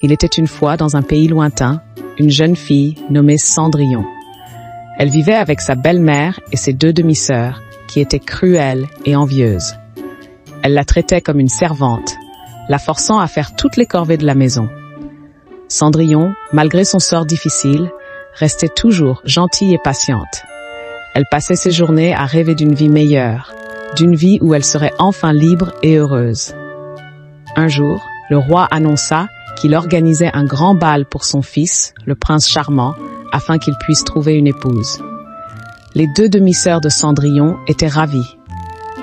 Il était une fois dans un pays lointain, une jeune fille nommée Cendrillon. Elle vivait avec sa belle-mère et ses 2 demi-sœurs, qui étaient cruelles et envieuses. Elle la traitait comme une servante, la forçant à faire toutes les corvées de la maison. Cendrillon, malgré son sort difficile, restait toujours gentille et patiente. Elle passait ses journées à rêver d'une vie meilleure, d'une vie où elle serait enfin libre et heureuse. Un jour, le roi annonça qu'il organisait un grand bal pour son fils, le prince charmant, afin qu'il puisse trouver une épouse. Les 2 demi-sœurs de Cendrillon étaient ravies.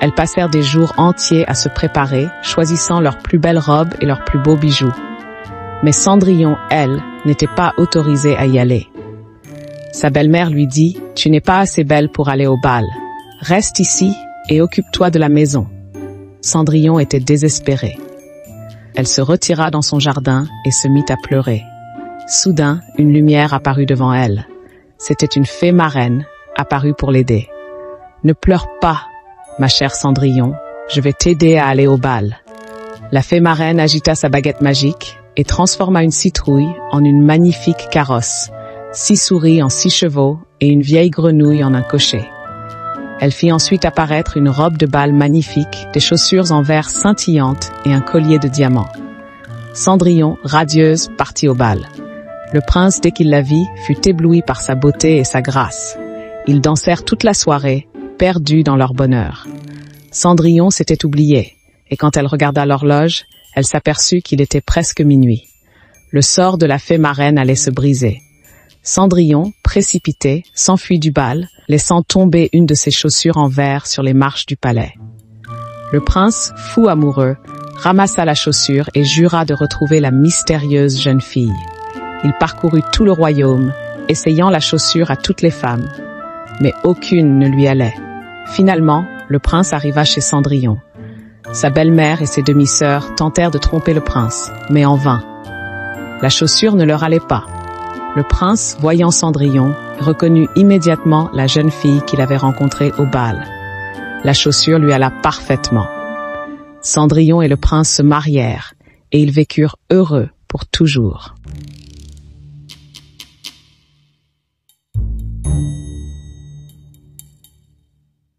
Elles passèrent des jours entiers à se préparer, choisissant leurs plus belles robes et leurs plus beaux bijoux. Mais Cendrillon, elle, n'était pas autorisée à y aller. Sa belle-mère lui dit « Tu n'es pas assez belle pour aller au bal. Reste ici et occupe-toi de la maison. » Cendrillon était désespérée. Elle se retira dans son jardin et se mit à pleurer. Soudain, une lumière apparut devant elle. C'était une fée marraine, apparue pour l'aider. « Ne pleure pas, ma chère Cendrillon, je vais t'aider à aller au bal. » La fée marraine agita sa baguette magique et transforma une citrouille en une magnifique carrosse, 6 souris en 6 chevaux et une vieille grenouille en un cocher. Elle fit ensuite apparaître une robe de bal magnifique, des chaussures en verre scintillantes et un collier de diamants. Cendrillon, radieuse, partit au bal. Le prince, dès qu'il la vit, fut ébloui par sa beauté et sa grâce. Ils dansèrent toute la soirée, perdus dans leur bonheur. Cendrillon s'était oubliée, et quand elle regarda l'horloge, elle s'aperçut qu'il était presque minuit. Le sort de la fée marraine allait se briser. Cendrillon, précipitée, s'enfuit du bal, laissant tomber une de ses chaussures en verre sur les marches du palais. Le prince, fou amoureux, ramassa la chaussure et jura de retrouver la mystérieuse jeune fille. Il parcourut tout le royaume, essayant la chaussure à toutes les femmes. Mais aucune ne lui allait. Finalement, le prince arriva chez Cendrillon. Sa belle-mère et ses demi-sœurs tentèrent de tromper le prince, mais en vain. La chaussure ne leur allait pas. Le prince, voyant Cendrillon, reconnut immédiatement la jeune fille qu'il avait rencontrée au bal. La chaussure lui alla parfaitement. Cendrillon et le prince se marièrent, et ils vécurent heureux pour toujours.